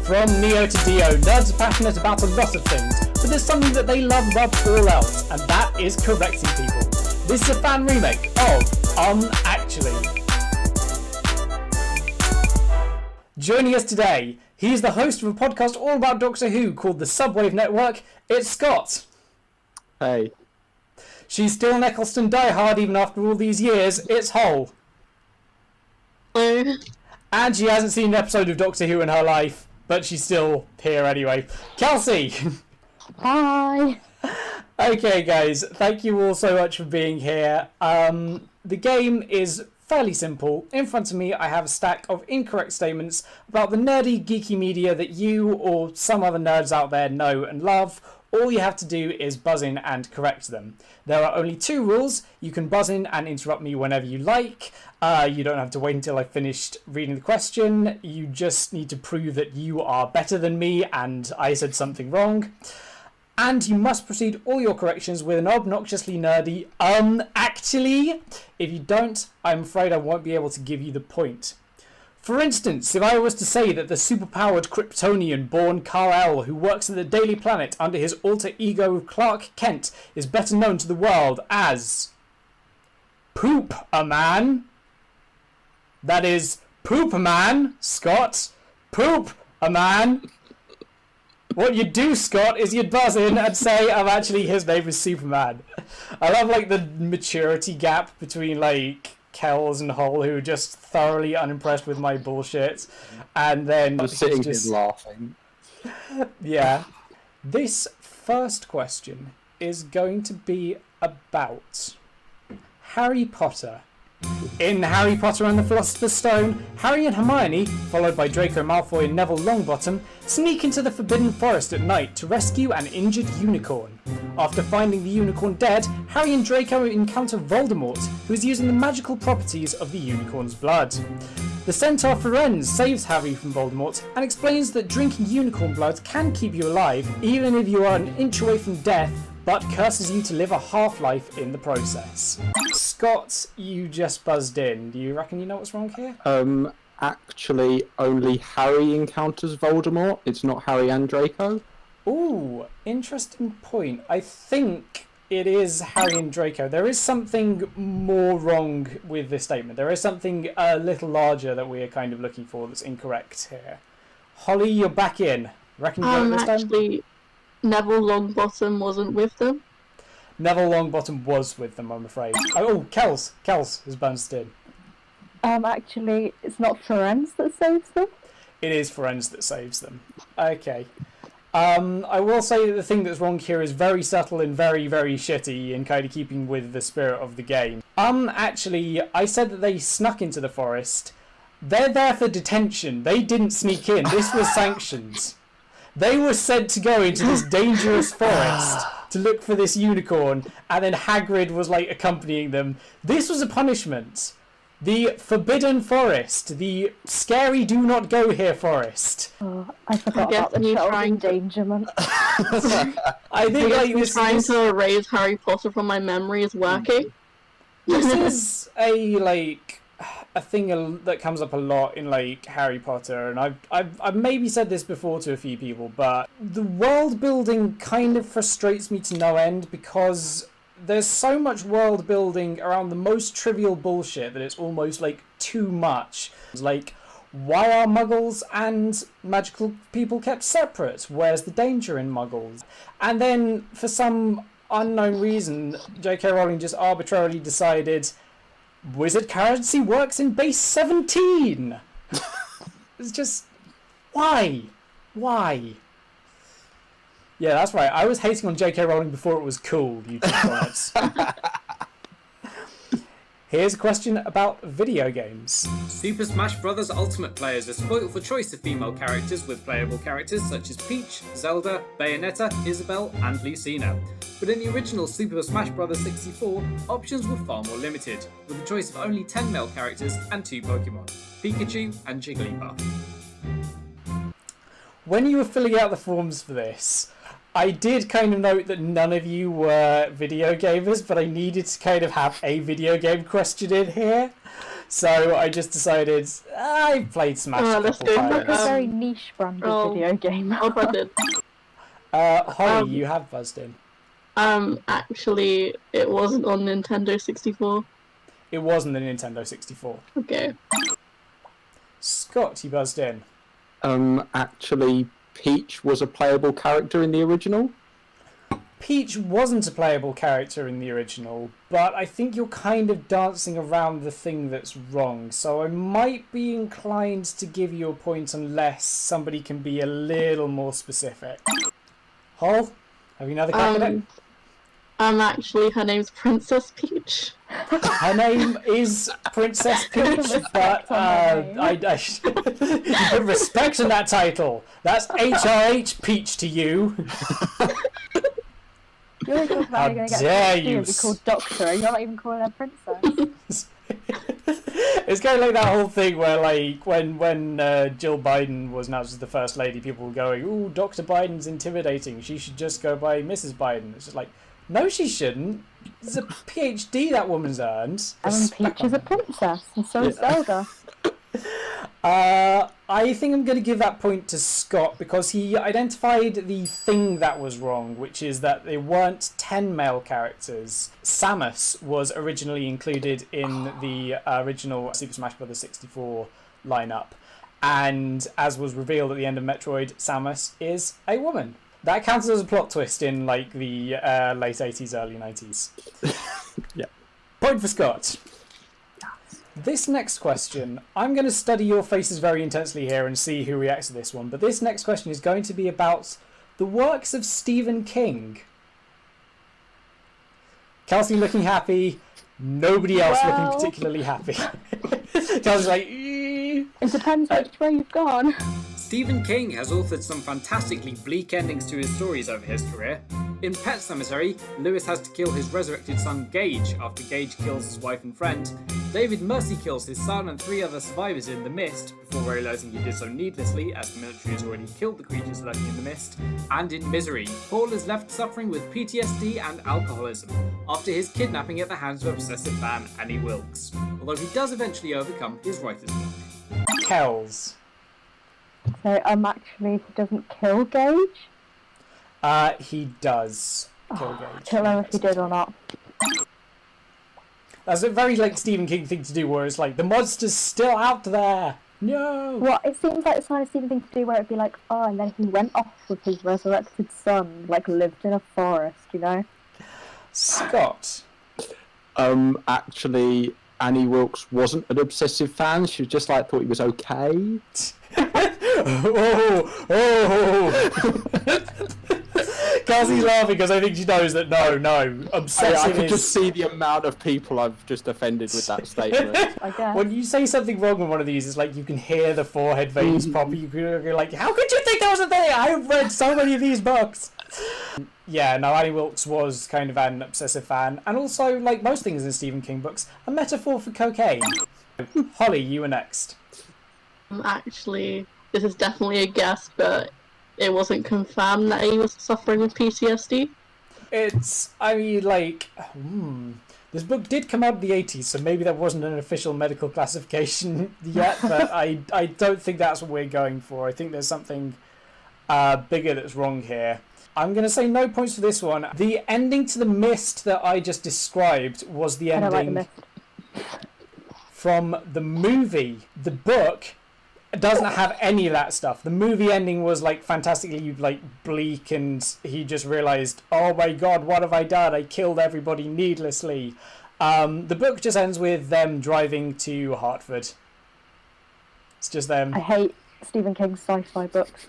From Neo to Dio, nerds are passionate about a lot of things, but there's something that they love above all else, and that is correcting people. This is a fan remake of Actually. Joining us today, he is the host of a podcast all about Doctor Who called the Subwave Network. It's Scott. Hey. She's still an Eccleston diehard even after all these years. It's Hol. Hello. And she hasn't seen an episode of Doctor Who in her life, but she's still here anyway. Kelsey! Hi! Okay, guys, thank you all so much for being here. The game is fairly simple. In front of me, I have a stack of incorrect statements about the nerdy, geeky media that you or some other nerds out there know and love. All you have to do is buzz in and correct them. There are only two rules. You can buzz in and interrupt me whenever you like. You don't have to wait until I've finished reading the question. You just need to prove that you are better than me and I said something wrong. And you must proceed all your corrections with an obnoxiously nerdy, actually. If you don't, I'm afraid I won't be able to give you the point. For instance, if I was to say that the superpowered Kryptonian-born Kal-El who works at the Daily Planet under his alter ego Clark Kent is better known to the world as Poop-a-Man. That is Poop-a-Man, Scott. Poop-a-Man. What you'd do, Scott, is you'd buzz in and say, his name is Superman. I love, the maturity gap between, Kels and Hol, who are just thoroughly unimpressed with my bullshit. And then I'm sitting here laughing. Yeah. This first question is going to be about Harry Potter. In Harry Potter and the Philosopher's Stone, Harry and Hermione, followed by Draco Malfoy and Neville Longbottom, sneak into the Forbidden Forest at night to rescue an injured unicorn. After finding the unicorn dead, Harry and Draco encounter Voldemort, who is using the magical properties of the unicorn's blood. The centaur Firenze saves Harry from Voldemort and explains that drinking unicorn blood can keep you alive, even if you are an inch away from death, but curses you to live a half-life in the process. Scott, you just buzzed in. Do you reckon you know what's wrong here? Actually, only Harry encounters Voldemort. It's not Harry and Draco. Ooh, interesting point. I think it is Harry and Draco. There is something more wrong with this statement. There is something a little larger that we are kind of looking for that's incorrect here. Holly, you're back in. Reckon you got it this time? Actually, Neville Longbottom wasn't with them. Neville Longbottom was with them, I'm afraid. Oh, Kels has bounced in. Actually, it's not Firenze that saves them. It is Firenze that saves them. Okay. I will say that the thing that's wrong here is very subtle and very, very shitty and kind of keeping with the spirit of the game. Actually, I said that they snuck into the forest. They're there for detention. They didn't sneak in. This was sanctioned. They were sent to go into this dangerous forest to look for this unicorn, and then Hagrid was, accompanying them. This was a punishment. The Forbidden Forest. The scary do not go here forest. Oh, I forgot about the show of endangerment. I think, this trying to erase Harry Potter from my memory is working. This is a thing that comes up a lot in Harry Potter, and I've maybe said this before to a few people, but the world building kind of frustrates me to no end because there's so much world building around the most trivial bullshit that it's almost too much. It's why are muggles and magical people kept separate? Where's the danger in muggles? And then for some unknown reason, J.K. Rowling just arbitrarily decided wizard currency works in base 17. It's just why? Yeah, that's right. I was hating on J.K. Rowling before it was cool, you twats. Here's a question about video games. Super Smash Bros. Ultimate players are spoiled for choice of female characters with playable characters such as Peach, Zelda, Bayonetta, Isabelle, and Lucina. But in the original Super Smash Bros. 64, options were far more limited, with a choice of only 10 male characters and 2 Pokemon, Pikachu and Jigglypuff. When you were filling out the forms for this, I did kind of note that none of you were video gamers, but I needed to kind of have a video game question in here. So I just decided I played Smash a that's couple good. It's like a times. very niche branded oh. video game. I'll butt in. Holly, you have buzzed in. Actually, it wasn't on Nintendo 64. It wasn't the Nintendo 64. Okay. Scott, you buzzed in. Actually, Peach was a playable character in the original. Peach wasn't a playable character in the original, but I think you're kind of dancing around the thing that's wrong, so I might be inclined to give you a point unless somebody can be a little more specific. Hol, have you another crack at it? Actually, her name's Princess Peach. Her name is Princess Peach, but you put respect on that title. That's HRH Peach to you. You're talking about How you're going to dare get you and be called Doctor, and you're not even calling her Princess. It's kind of like that whole thing where, like, when Jill Biden was announced as the first lady, people were going, "Ooh, Dr. Biden's intimidating. She should just go by Mrs. Biden." It's just like, no, she shouldn't. It's a PhD that woman's earned. And Peach is a princess, and so is Zelda. I think I'm going to give that point to Scott because he identified the thing that was wrong, which is that there weren't 10 male characters. Samus was originally included in the original Super Smash Bros. 64 lineup, and as was revealed at the end of Metroid, Samus is a woman. That counts as a plot twist in like the late 80s, early 90s. Yeah. Point for Scott. This next question, I'm going to study your faces very intensely here and see who reacts to this one, but this next question is going to be about the works of Stephen King. Kelsey looking happy, nobody else looking particularly happy. Kelsey's like, It depends which way you've gone. Stephen King has authored some fantastically bleak endings to his stories over his career. In Pet Sematary, Lewis has to kill his resurrected son Gage after Gage kills his wife and friend. David Mercy kills his son and 3 other survivors in The Mist, before realising he did so needlessly as the military has already killed the creatures lurking in the mist. And in Misery, Paul is left suffering with PTSD and alcoholism, after his kidnapping at the hands of obsessive fan Annie Wilkes, although he does eventually overcome his writer's block. Kels. So, actually, he doesn't kill Gage. He does kill Gage. Don't know if he did or not. That's a very like Stephen King thing to do, where it's like the monster's still out there. No. Well, it seems like the kind of Stephen thing to do where it'd be like, oh, and then he went off with his resurrected son, like lived in a forest, you know? Scott. Actually, Annie Wilkes wasn't an obsessive fan. She was just like thought he was okay. Kelsey's laughing because I think she knows that no, obsessive I could is... just see the amount of people I've just offended with that statement. I guess. When you say something wrong in one of these, it's like you can hear the forehead veins pop. You're like, how could you think that was a thing? I've read so many of these books. Yeah, no, Annie Wilkes was kind of an obsessive fan, and also, like most things in Stephen King books, a metaphor for cocaine. Holly, you were next. Actually, this is definitely a guess, but it wasn't confirmed that he was suffering with PTSD. This book did come out in the 80s, so maybe that wasn't an official medical classification yet, but I don't think that's what we're going for. I think there's something bigger that's wrong here. I'm going to say no points for this one. The ending to The Mist that I just described was the ending I don't like The Mist. From the movie. The book doesn't have any of that stuff. The movie ending was like fantastically like bleak, and he just realised, oh my god, what have I done? I killed everybody needlessly. The book just ends with them driving to Hartford. It's just them. I hate Stephen King's sci-fi books.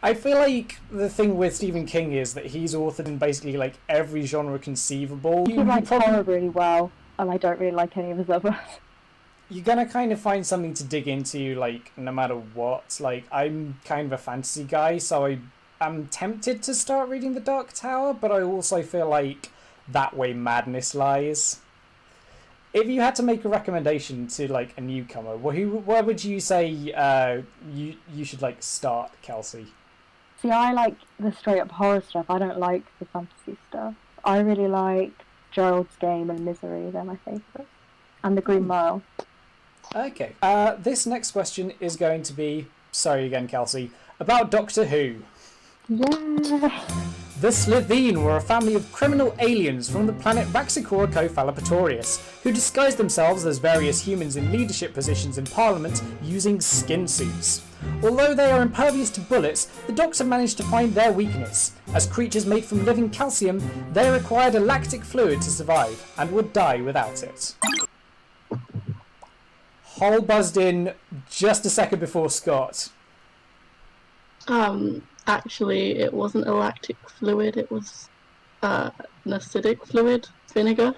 I feel like the thing with Stephen King is that he's authored in basically like every genre conceivable. He writes horror really well, and I don't really like any of his others. You're gonna kind of find something to dig into, like, no matter what. Like, I'm kind of a fantasy guy, so I'm tempted to start reading The Dark Tower, but I also feel like that way madness lies. If you had to make a recommendation to, like, a newcomer, where would you say you should, like, start, Kelsey? See, I like the straight-up horror stuff. I don't like the fantasy stuff. I really like Gerald's Game and Misery. They're my favourites. And The Green Mile. Okay. This next question is going to be, sorry again, Kelsey, about Doctor Who. Yeah. The Slitheen were a family of criminal aliens from the planet Raxicora Cofalapatorius, who disguised themselves as various humans in leadership positions in Parliament using skin suits. Although they are impervious to bullets, the Doctor managed to find their weakness. As creatures made from living calcium, they required a lactic fluid to survive, and would die without it. Hol buzzed in just a second before Scott. Actually, it wasn't a lactic fluid, it was an acidic fluid, vinegar.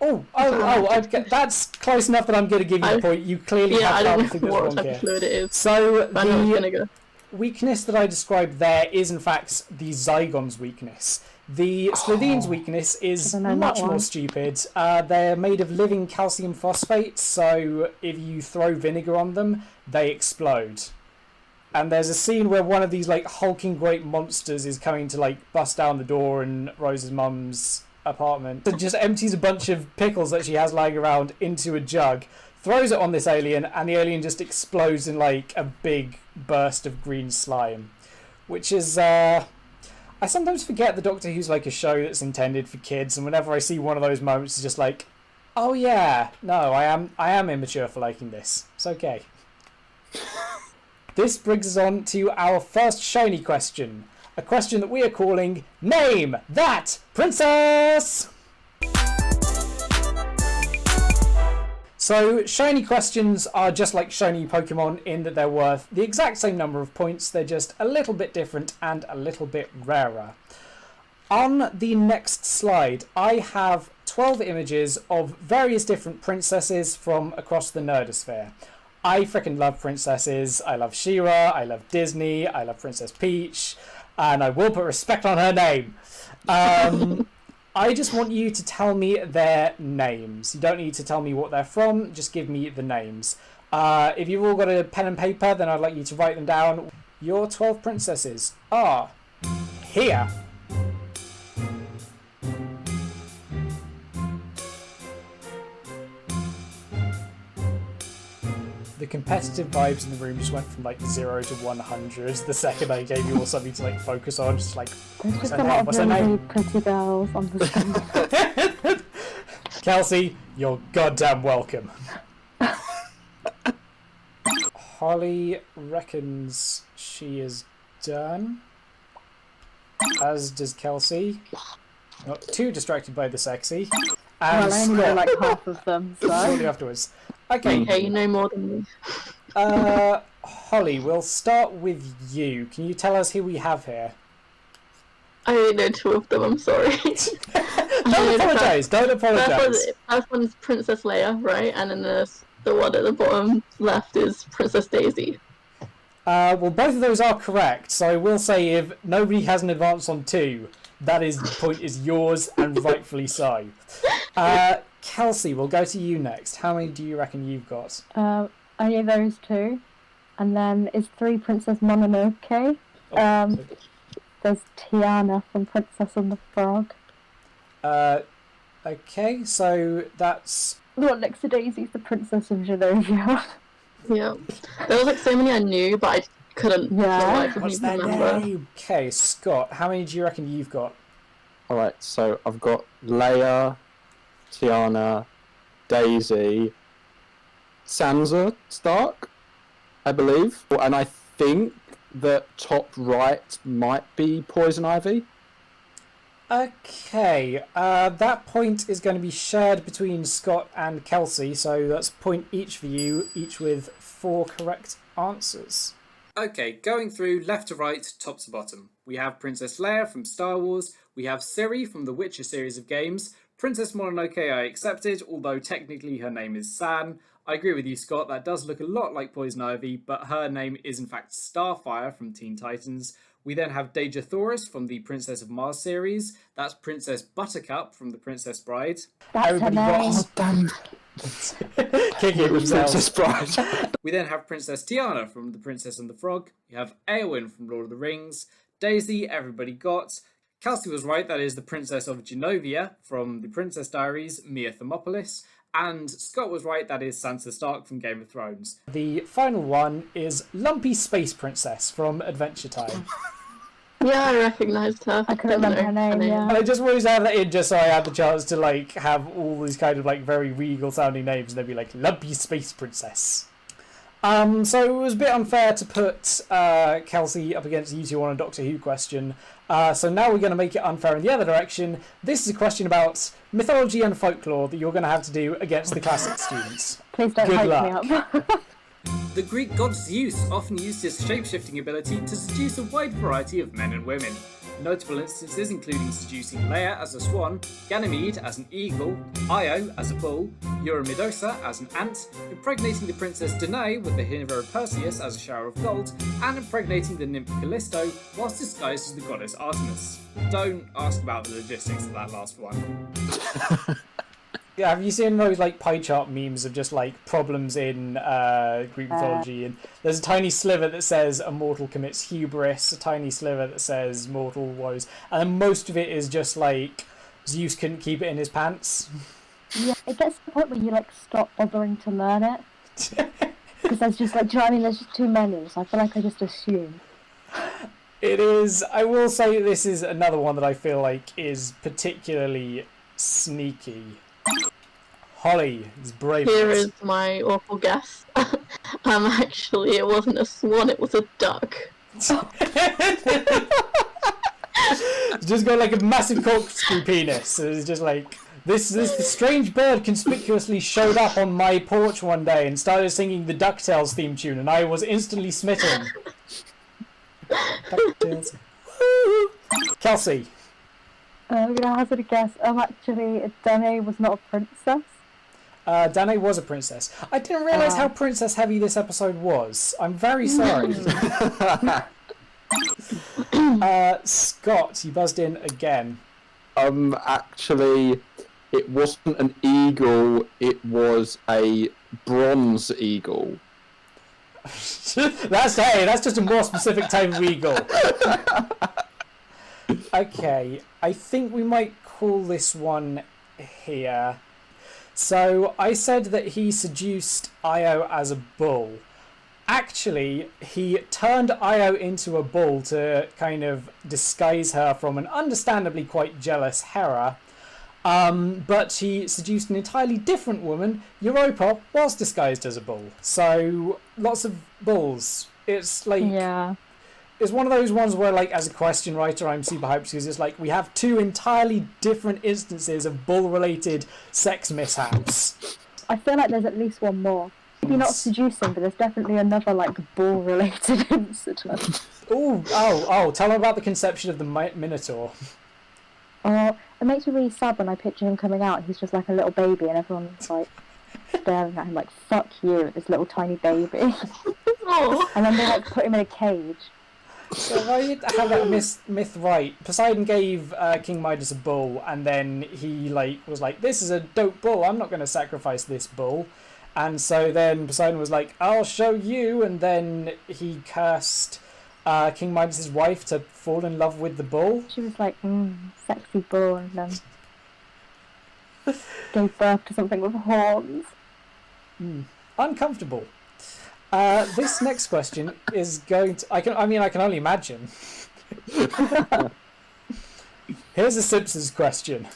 That's close enough that I'm going to give you the point. You clearly have I don't something know that's what wrong type here. of fluid it is. So But I know it's the vinegar. weakness that I described there is in fact the Zygon's weakness. The Slitheen's weakness is Should've known much that more one. stupid. They're made of living calcium phosphate, so if you throw vinegar on them, they explode. And there's a scene where one of these like hulking great monsters is coming to like bust down the door in Rose's mum's apartment and just empties a bunch of pickles that she has lying around into a jug, throws it on this alien, and the alien just explodes in like a big burst of green slime. Which is I sometimes forget the Doctor Who's like a show that's intended for kids, and whenever I see one of those moments it's just like, oh yeah, no, I am immature for liking this. It's okay. This brings us on to our first shiny question. A question that we are calling Name That Princess! So, shiny questions are just like shiny Pokemon in that they're worth the exact same number of points, they're just a little bit different and a little bit rarer. On the next slide, I have 12 images of various different princesses from across the nerdosphere. I freaking love princesses. I love She-Ra, I love Disney, I love Princess Peach, and I will put respect on her name. I just want you to tell me their names. You don't need to tell me what they're from, just give me the names. If you've all got a pen and paper, then I'd like you to write them down. Your 12 princesses are here. The competitive vibes in the room just went from like 0 to 100 the second I gave you all something to like focus on. Just like, There's what's just her a name? lot What's of her really name? pretty girls on the screen. Kelsey, you're goddamn welcome. Holly reckons she is done. As does Kelsey. Not too distracted by the sexy. And Well, I only know Scott, like half of them, shortly so. afterwards. Okay, Okay, you know more than me. Holly, we'll start with you. Can you tell us who we have here? I only know two of them, I'm sorry. Don't apologise, don't apologise. First one's Princess Leia, right? And then the one at the bottom left is Princess Daisy. Well, both of those are correct, so I will say if nobody has an advance on two, that point is yours, and rightfully so. Kelsey, we'll go to you next. How many do you reckon you've got? Only those two. And then is 3 Princess Mononoke. There's Tiana from Princess and the Frog. Okay, so that's... The one next to Daisy's the Princess of Genovia. Yeah. There was like so many I knew, but I couldn't for the Yeah. life of me What's their remember. name? Okay, Scott, how many do you reckon you've got? Alright, so I've got Leia, Tiana, Daisy, Sansa Stark, I believe. And I think that top right might be Poison Ivy. Okay, that point is going to be shared between Scott and Kelsey, so that's a point each for you, each with 4 correct answers. Okay, going through left to right, top to bottom. We have Princess Leia from Star Wars, we have Ciri from the Witcher series of games, Princess Mononoke I accepted, although technically her name is San. I agree with you, Scott, that does look a lot like Poison Ivy, but her name is in fact Starfire from Teen Titans. We then have Deja Thoris from the Princess of Mars series. That's Princess Buttercup from The Princess Bride. That's Everybody her name. got- Damn. Kicking It was Princess themselves. Bride. We then have Princess Tiana from The Princess and the Frog. You have Eowyn from Lord of the Rings. Daisy, everybody got. Kelsey was right, that is the Princess of Genovia from The Princess Diaries, Mia Thermopolis. And Scott was right, that is Sansa Stark from Game of Thrones. The final one is Lumpy Space Princess from Adventure Time. Yeah, I recognised her. I couldn't remember her name, yeah. And I just wanted to have that in just so I had the chance to like have all these kind of like very regal sounding names and they'd be like Lumpy Space Princess. So it was a bit unfair to put Kelsey up against you two on a Doctor Who question. So now we're going to make it unfair in the other direction. This is a question about mythology and folklore that you're going to have to do against the classic students. Please don't Good hype luck. me up. The Greek god Zeus often used his shape-shifting ability to seduce a wide variety of men and women. Notable instances including seducing Leia as a swan, Ganymede as an eagle, Io as a bull, Eurymedousa as an ant, impregnating the princess Danae with the hero Perseus as a shower of gold, and impregnating the nymph Callisto whilst disguised as the goddess Artemis. Don't ask about the logistics of that last one. Yeah, have you seen those like pie chart memes of just like problems in Greek mythology? And there's a tiny sliver that says a mortal commits hubris, a tiny sliver that says mortal woes, and then most of it is just like Zeus couldn't keep it in his pants. Yeah, it gets to the point where you like stop bothering to learn it. Because there's just like, do you know what I mean? There's just too many, so I feel like I just assume. It is. I will say this is another one that I feel like is particularly sneaky. Holly is brave. Here is my awful guess. Actually, it wasn't a swan, it was a duck. It's just got like a massive corkscrew penis. It's just like this strange bird conspicuously showed up on my porch one day and started singing the DuckTales theme tune, and I was instantly smitten. DuckTales. Woo! Kelsey. I'm gonna hazard a guess. Actually, Danae was not a princess. Danae was a princess. I didn't realise how princess heavy this episode was. I'm very sorry. Scott, you buzzed in again. Actually, it wasn't an eagle, it was a bronze eagle. That's just a more specific type of eagle. Okay, I think we might call this one here. So I said that he seduced Io as a bull. Actually, he turned Io into a bull to kind of disguise her from an understandably quite jealous Hera. But he seduced an entirely different woman, Europa, whilst disguised as a bull. So lots of bulls. It's like... Yeah. It's one of those ones where, like, as a question writer, I'm super hyped because it's like we have two entirely different instances of bull-related sex mishaps. I feel like there's at least one more. Maybe not seducing, but there's definitely another, like, bull-related incident. Oh, tell me about the conception of the Minotaur. Oh, it makes me really sad when I picture him coming out. He's just like a little baby and everyone's, like, staring at him like, fuck you, this little tiny baby. Oh. And then they, like, put him in a cage. So if I have that myth right, Poseidon gave King Midas a bull, and then he was like, "This is a dope bull. I'm not going to sacrifice this bull." And so then Poseidon was like, "I'll show you." And then he cursed King Midas' wife to fall in love with the bull. She was like, sexy bull, and then gave birth to something with horns. Uncomfortable. This next question is going to... I can only imagine. Here's a Simpsons question.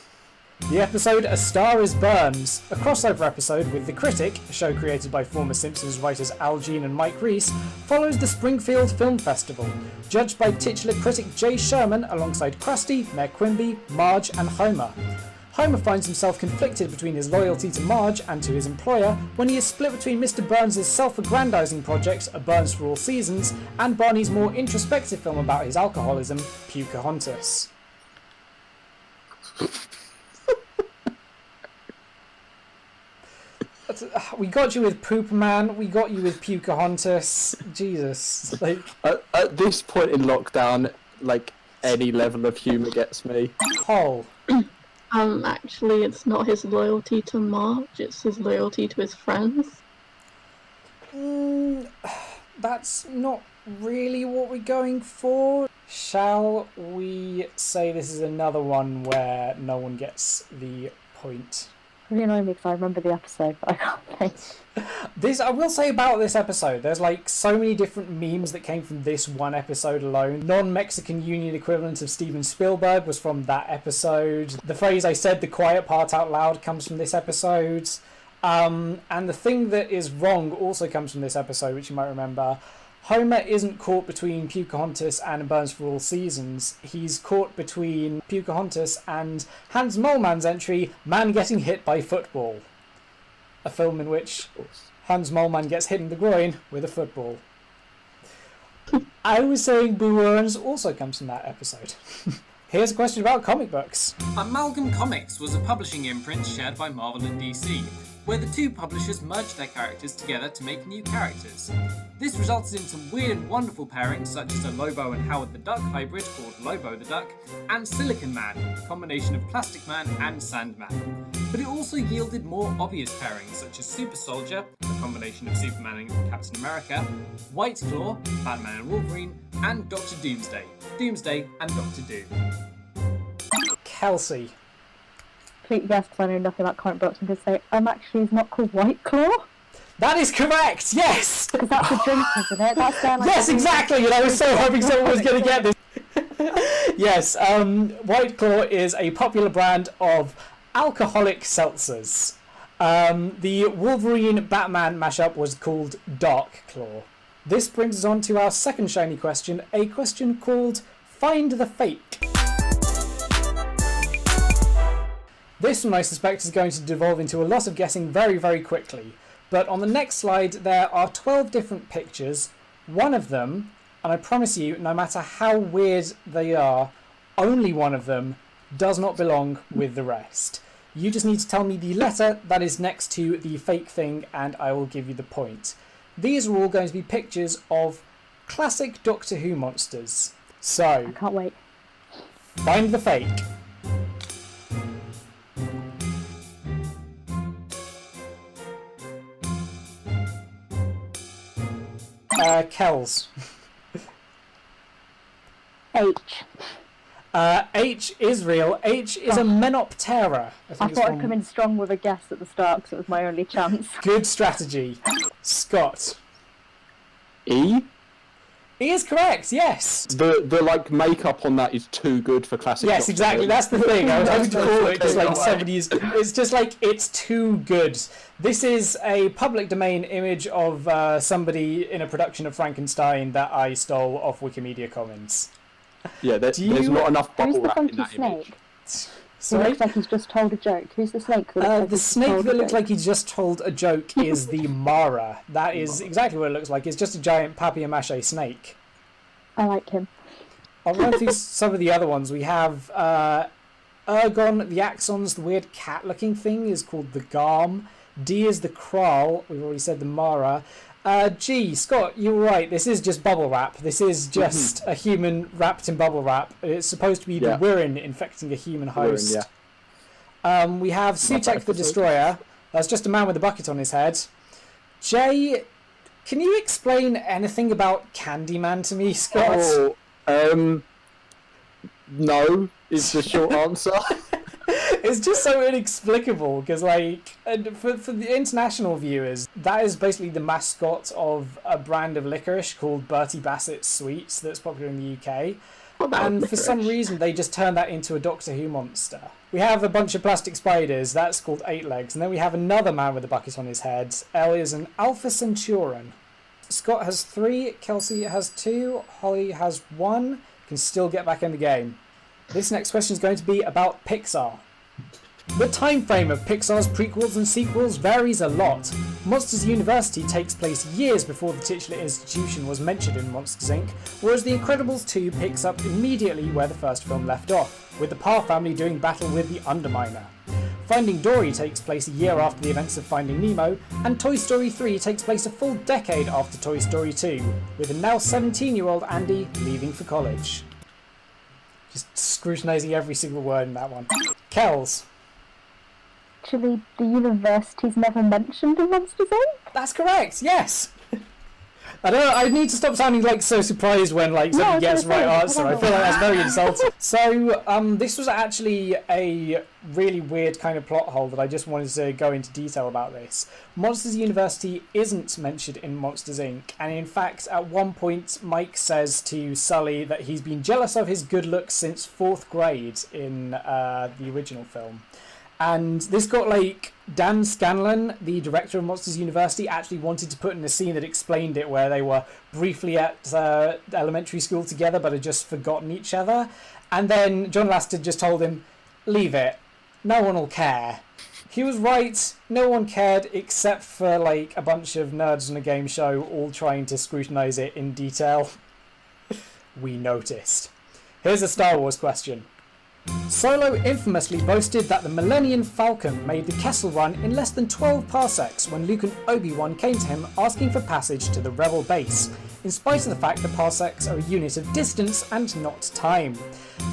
The episode A Star Is Burns, a crossover episode with The Critic, a show created by former Simpsons writers Al Jean and Mike Reiss, follows the Springfield Film Festival, judged by titular critic Jay Sherman alongside Krusty, Mayor Quimby, Marge and Homer. Homer finds himself conflicted between his loyalty to Marge and to his employer when he is split between Mr. Burns' self-aggrandizing project, A Burns for All Seasons, and Barney's more introspective film about his alcoholism, Pocahontas. We got you with Poop Man, we got you with Pocahontas. Jesus. At this point in lockdown, like, any level of humour gets me. Hol. Actually, it's not his loyalty to Marge, it's his loyalty to his friends. That's not really what we're going for. Shall we say this is another one where no one gets the point? Really annoying me because I remember the episode, but I can't think. This I will say about this episode. There's like so many different memes that came from this one episode alone. Non-Mexican Union equivalent of Steven Spielberg was from that episode. The phrase "I said the quiet part out loud" comes from this episode. And the thing that is wrong also comes from this episode, which you might remember. Homer isn't caught between Pocahontas and Burns for All Seasons. He's caught between Pocahontas and Hans Moleman's entry, Man Getting Hit by Football. A film in which Hans Moleman gets hit in the groin with a football. I was saying Boo Earns also comes from that episode. Here's a question about comic books. Amalgam Comics was a publishing imprint shared by Marvel and DC, where the two publishers merged their characters together to make new characters. This resulted in some weird and wonderful pairings such as a Lobo and Howard the Duck hybrid called Lobo the Duck, and Silicon Man, a combination of Plastic Man and Sandman. But it also yielded more obvious pairings such as Super Soldier, a combination of Superman and Captain America, White Claw, Batman and Wolverine, and Dr. Doomsday, Doomsday and Dr. Doom. Kelsey. Complete guess because I know nothing about comic books. I'm going to say, actually, it's not called White Claw. That is correct, yes! Because that's a drink, isn't it? That's their, like, Yes, exactly, and I was so hoping someone was going to get this. Yes, White Claw is a popular brand of alcoholic seltzers. The Wolverine-Batman mashup was called Dark Claw. This brings us on to our second shiny question, a question called Find the Fake. This one I suspect is going to devolve into a lot of guessing very, very quickly. But on the next slide there are 12 different pictures. One of them, and I promise you, no matter how weird they are, only one of them does not belong with the rest. You just need to tell me the letter that is next to the fake thing and I will give you the point. These are all going to be pictures of classic Doctor Who monsters. So, I can't wait. find the fake. Kels. H. H is real. H is a Menoptera. I thought I'd come in strong with a guess at the start because it was my only chance. Good strategy. Scott. E? E is correct, yes. The like makeup on that is too good for classic. Yes, Doctor exactly. Who. That's the thing. I was hoping to call it just like Okay. somebody's. It's just like it's too good. This is a public domain image of somebody in a production of Frankenstein that I stole off Wikimedia Commons. Yeah, there's you- not enough Who's bubble the wrap in funky that image. snake? He Sorry? looks like he's just told a joke. Who's the snake? The snake that looks like he just told a joke is the Mara. That is exactly what it looks like. It's just a giant papier-mâché snake. I like him. I'll run through some of the other ones. We have Ergon, the Axons, the weird cat-looking thing is called the Garm. D is the Kral. We've already said the Mara. G, Scott, you're right. This is just bubble wrap. This is just a human wrapped in bubble wrap. It's supposed to be the Yeah. Wirrin infecting a human host. Yeah. We have Sutek the episode. Destroyer. That's just a man with a bucket on his head. J, can you explain anything about Candyman to me, Scott? No is the short answer. It's just so inexplicable because, like, and for the international viewers, that is basically the mascot of a brand of licorice called Bertie Bassett Sweets that's popular in the UK. And for some reason, they just turned that into a Doctor Who monster. We have a bunch of plastic spiders, that's called Eight Legs. And then we have another man with a bucket on his head. L is an Alpha Centurion. Scott has 3, Kelsey has 2, Holly has 1. Can still get back in the game. This next question is going to be about Pixar. The time frame of Pixar's prequels and sequels varies a lot. Monsters University takes place years before the titular institution was mentioned in Monsters Inc., whereas The Incredibles 2 picks up immediately where the first film left off, with the Parr family doing battle with the Underminer. Finding Dory takes place a year after the events of Finding Nemo, and Toy Story 3 takes place a full decade after Toy Story 2, with the now 17-year-old Andy leaving for college. Just scrutinising every single word in that one. Kels. Actually, the university's never mentioned in Monsters Inc. That's correct, yes! I don't know, I need to stop sounding like so surprised when like somebody gets the right answer. I feel like that's very insulting. So this was actually a really weird kind of plot hole that I just wanted to go into detail about this. Monsters University isn't mentioned in Monsters Inc. and in fact at one point Mike says to Sully that he's been jealous of his good looks since 4th grade in the original film. And this got like Dan Scanlon, the director of Monsters University, actually wanted to put in a scene that explained it where they were briefly at elementary school together but had just forgotten each other. And then John Lasseter just told him, leave it. No one will care. He was right. No one cared except for like a bunch of nerds on a game show all trying to scrutinise it in detail. We noticed. Here's a Star Wars question. Solo infamously boasted that the Millennium Falcon made the Kessel Run in less than 12 parsecs when Luke and Obi-Wan came to him asking for passage to the Rebel base, in spite of the fact that parsecs are a unit of distance and not time.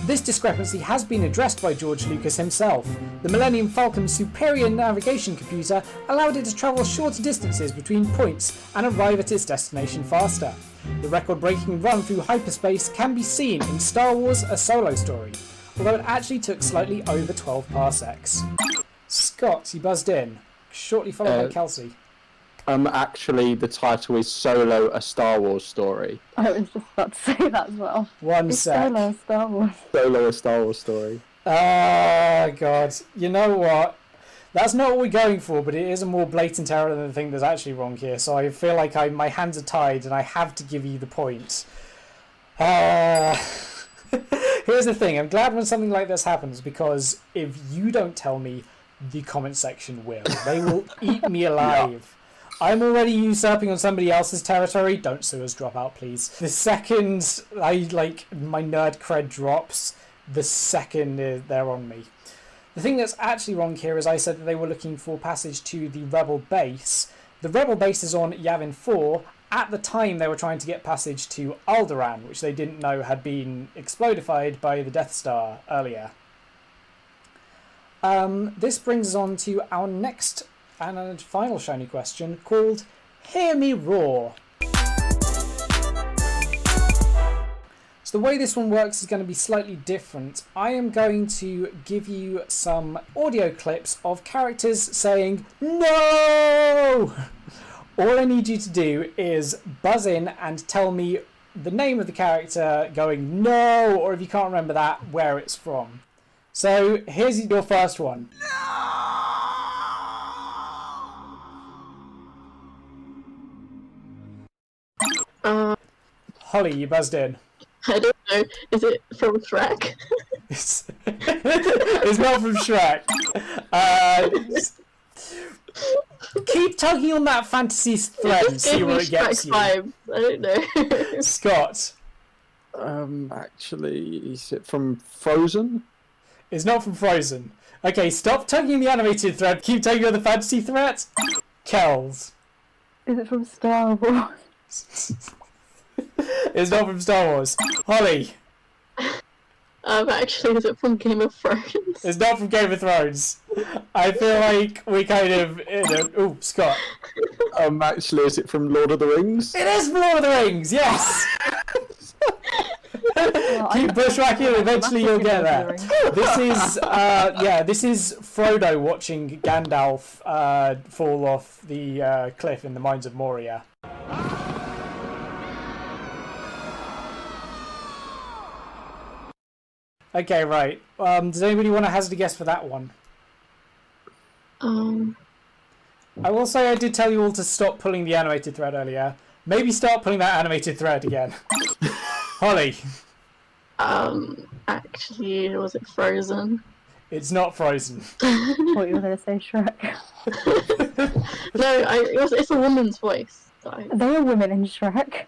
This discrepancy has been addressed by George Lucas himself. The Millennium Falcon's superior navigation computer allowed it to travel shorter distances between points and arrive at its destination faster. The record-breaking run through hyperspace can be seen in Star Wars: A Solo Story, although it actually took slightly over 12 parsecs. Scott, you buzzed in, shortly followed by Kelsey. Actually, the title is Solo: A Star Wars Story. I was just about to say that as well. One sec. Solo Star Wars. Solo: A Star Wars Story. Ah, God. You know what? That's not what we're going for, but it is a more blatant error than the thing that's actually wrong here, so I feel like my hands are tied and I have to give you the point. Here's the thing, I'm glad when something like this happens, because if you don't tell me, the comment section will. They will eat me alive. Yeah. I'm already usurping on somebody else's territory. Don't sue us, drop out, please. The second my nerd cred drops, the second they're on me. The thing that's actually wrong here is I said that they were looking for passage to the Rebel base. The Rebel base is on Yavin 4. At the time, they were trying to get passage to Alderaan, which they didn't know had been explodified by the Death Star earlier. This brings us on to our next and final shiny question, called Hear Me Roar. So the way this one works is going to be slightly different. I am going to give you some audio clips of characters saying, "No!" All I need you to do is buzz in and tell me the name of the character going "no," or if you can't remember that, where it's from. So here's your first one. Holly, you buzzed in. I don't know. Is it from Shrek? It's not from Shrek. Keep tugging on that fantasy thread and see where it gets you. Vibes. I don't know. Scott. Actually, is it from Frozen? It's not from Frozen. Okay, stop tugging the animated thread. Keep tugging on the fantasy thread. Kels. Is it from Star Wars? It's not from Star Wars. Holly. Actually, is it from Game of Thrones? It's not from Game of Thrones. I feel like we kind of... Ooh, Scott. Actually, is it from Lord of the Rings? It is from Lord of the Rings, yes! Keep bushwhacking and eventually you'll get there. This is, this is Frodo watching Gandalf fall off the cliff in the Mines of Moria. Okay, right. Does anybody want to hazard a guess for that one? I will say I did tell you all to stop pulling the animated thread earlier. Maybe start pulling that animated thread again. Holly. Actually, was it Frozen? It's not Frozen. I thought you were going to say Shrek. No, it's a woman's voice. So. There are women in Shrek.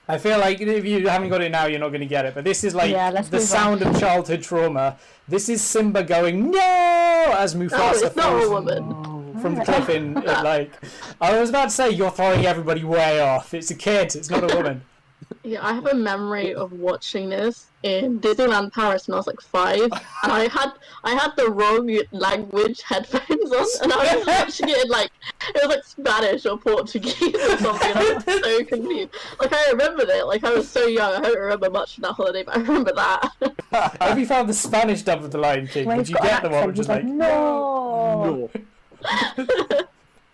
I feel like if you haven't got it now, you're not going to get it. But this is like the sound of childhood trauma. This is Simba going, "No!" as Mufasa falls from the cliff in like... I was about to say, you're throwing everybody way off. It's a kid. It's not a woman. Yeah, I have a memory of watching this in Disneyland Paris when I was like 5, and I had the wrong language headphones on, and I was watching it in like it was like Spanish or Portuguese or something. And I was so confused. Like I remembered it. Like I was so young. I don't remember much from that holiday, but I remember that. Have you found the Spanish dub of The Lion King? Where Did he's you got get the an one accent, which is he's like no.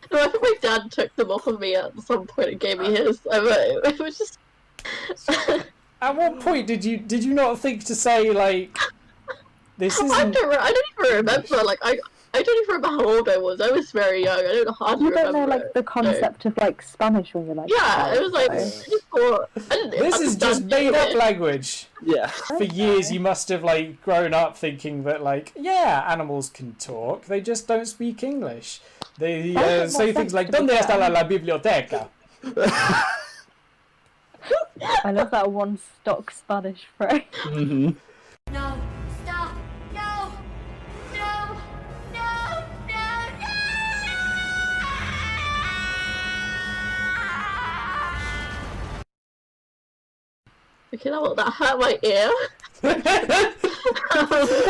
No, I think my dad took them off of me at some point and gave me his. It was just. At what point did you not think to say like this I isn't? don't even remember. Like I don't even remember how old I was. I was very young. I don't hardly You don't remember. know like the concept of like Spanish when you're like. Yeah, it was like. I so. just thought, I didn't This is just understand made up it. language. Yeah. For years you must have like grown up thinking that like yeah animals can talk, they just don't speak English. They That say makes things sense, like to be "Donde está fair. la biblioteca?" I love that one stock Spanish phrase. Mm-hmm. No, stop, no, no, no, no, Okay, that hurt my ear.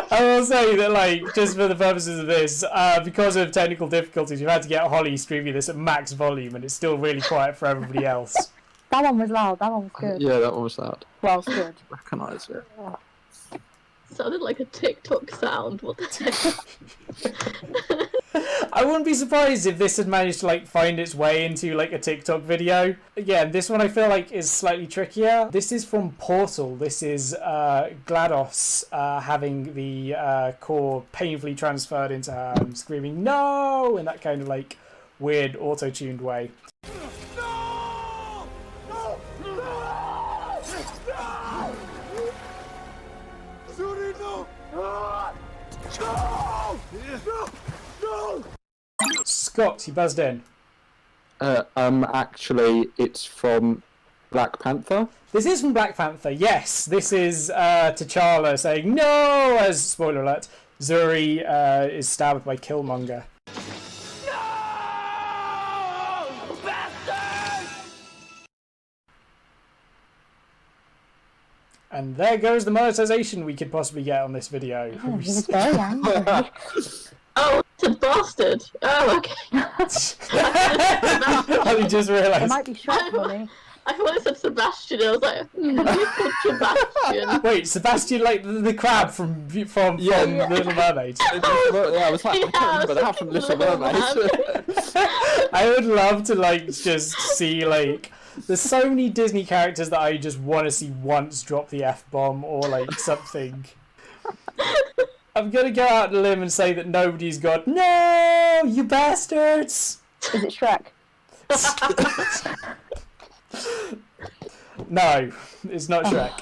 I will say that like just for the purposes of this, because of technical difficulties, we've had to get Holly streaming this at max volume, and it's still really quiet for everybody else. That one was loud. That one was good. Yeah, that one was loud. Well, it's good. Recognise it. Sounded like a TikTok sound. What the heck? I wouldn't be surprised if this had managed to like find its way into like a TikTok video. Again, this one I feel like is slightly trickier. This is from Portal. This is GLaDOS having the core painfully transferred into her and screaming "No!" in that kind of like weird auto-tuned way. Scott, you buzzed in. Actually, it's from Black Panther. This is from Black Panther, yes. This is T'Challa saying no, as, spoiler alert, Zuri is stabbed by Killmonger. And there goes the monetization we could possibly get on this video. He was very angry. Oh, it's a bastard. Oh, okay. I just It realised. might be Shrek money. I thought it said Sebastian. I was like, who's called Sebastian? Wait, Sebastian, like the crab from Little Mermaid. Yeah, I was like, I can't remember that from Little Mermaid. I would love to like just see like. There's so many Disney characters that I just want to see once drop the F-bomb or like something. I'm gonna go out on a limb and say that nobody's got no, you bastards. Is it Shrek? No, it's not Shrek.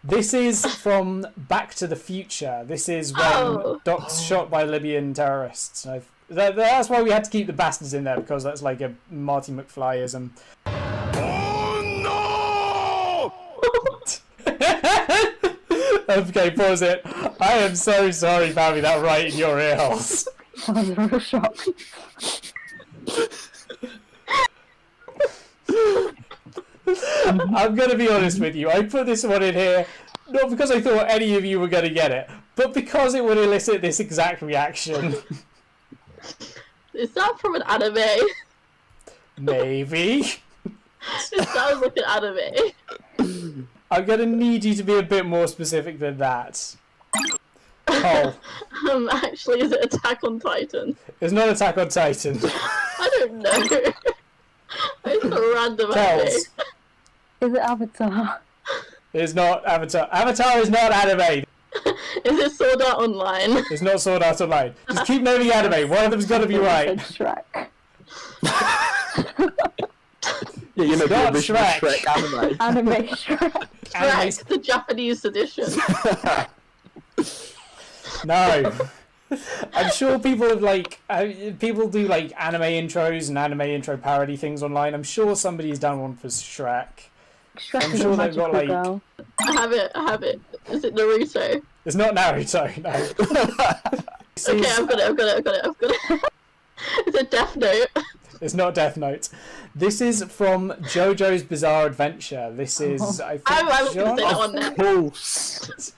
This is from Back to the Future. This is when Doc's shot by Libyan terrorists. That's why we had to keep the bastards in there, because that's like a Marty McFlyism. Okay, pause it. I am so sorry for having that right in your ear holes. That was a real shock. I'm going to be honest with you. I put this one in here not because I thought any of you were going to get it, but because it would elicit this exact reaction. Is that from an anime? Maybe. It sounds like an anime. I'm going to need you to be a bit more specific than that. Oh, Actually, is it Attack on Titan? it's not Attack on Titan. I don't know. It's a random anime. Kels. Is it Avatar? It's not Avatar. Avatar is not anime. Is it Sword Art Online? It's not Sword Art Online. Just keep naming anime. One of them's got to be right. It's Shrek. Yeah, you know, the Not original Shrek. Shrek anime. Anime Shrek. Shrek, the Japanese edition. No. I'm sure people have like people do like anime intros and anime intro parody things online. I'm sure somebody's done one for Shrek. Shrek I'm is sure a they've got, magical like- girl. I have it. Is it Naruto? It's not Naruto. No. This Okay, is- I've got it. Is it Death Note? It's not Death Note. This is from JoJo's Bizarre Adventure. This is, I think, I was going to say that John. one next. Pulse.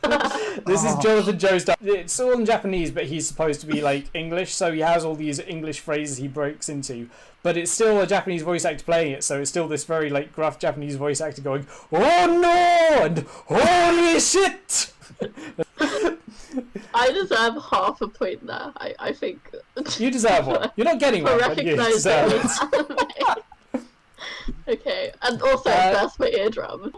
This is Jonathan Joe's stuff. It's all in Japanese, but he's supposed to be like English, so he has all these English phrases he breaks into. But it's still a Japanese voice actor playing it, so it's still this very like gruff Japanese voice actor going, "Oh no!" and "Holy shit!" I deserve half a point there. I think. You deserve one. You're not getting one, but you deserve it. Okay, and also that's my eardrum.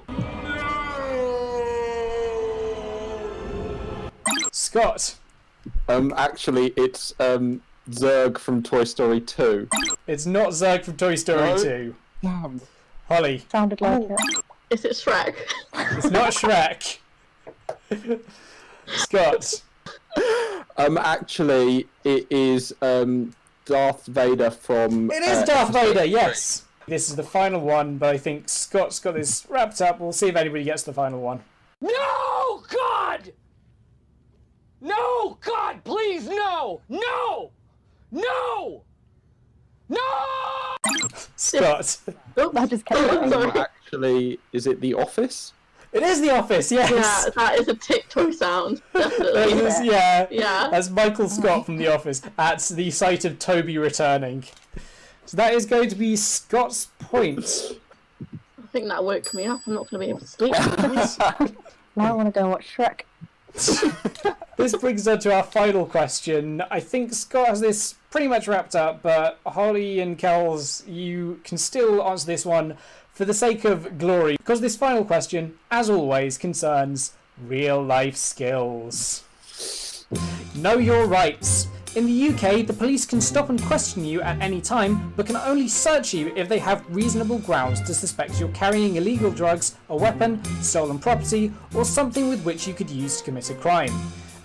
Scott. Actually, it's Zurg from Toy Story 2. It's not Zurg from Toy Story No. 2. Damn. Holly. Sounded like it. Is it Shrek? It's not Shrek. Scott. Actually, it is Darth Vader from. It is Darth Vader, yes. This is the final one, but I think Scott's got this wrapped up. We'll see if anybody gets the final one. No, God! No, God, please, no! No! No! No! Scott. Oh, I just kept going. sorry. Actually, is it The Office? It is The Office, yes. Yeah, that is a TikTok sound, That definitely. is, yeah. Yeah. That's Michael Scott from The Office at the site of Toby returning. So that is going to be Scott's point. I think that woke me up. I'm not going to be able to sleep. Now I want to go watch Shrek. This brings us to our final question. I think Scott has this pretty much wrapped up, but Holly and Kels, you can still answer this one for the sake of glory, because this final question, as always, concerns real-life skills. Know your rights. In the UK, the police can stop and question you at any time, but can only search you if they have reasonable grounds to suspect you're carrying illegal drugs, a weapon, stolen property, or something with which you could use to commit a crime.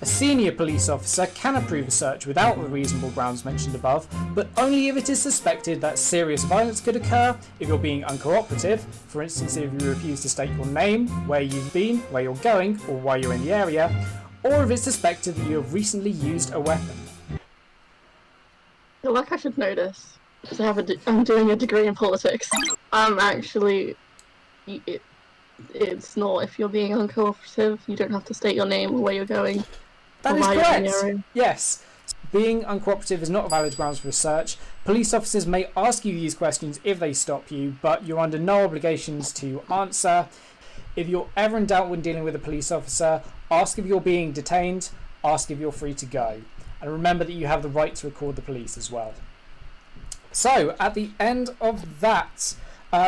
A senior police officer can approve a search without the reasonable grounds mentioned above, but only if it is suspected that serious violence could occur, if you're being uncooperative, for instance if you refuse to state your name, where you've been, where you're going, or why you're in the area, or if it's suspected that you have recently used a weapon. I feel like I should know this, because I'm doing a degree in politics. Actually, it's not. If you're being uncooperative, you don't have to state your name or where you're going. That or is why you're in the correct. area. Yes. Being uncooperative is not a valid grounds for a search. Police officers may ask you these questions if they stop you, but you're under no obligations to answer. If you're ever in doubt when dealing with a police officer, ask if you're being detained, ask if you're free to go. And remember that you have the right to record the police as well. So, at the end of that,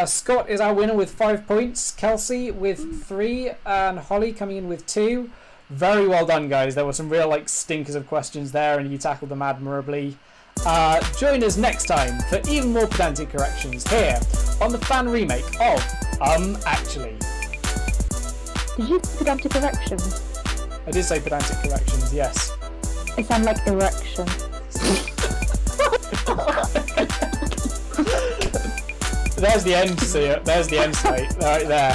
Scott is our winner with 5 points, Kelsey with 3, and Holly coming in with 2. Very well done, guys. There were some real stinkers of questions there, and you tackled them admirably. Join us next time for even more pedantic corrections here on the fan remake of Actually. Did you say pedantic corrections? I did say pedantic corrections, yes. It sounded like erection. There's the end, see it. There's the end state right there.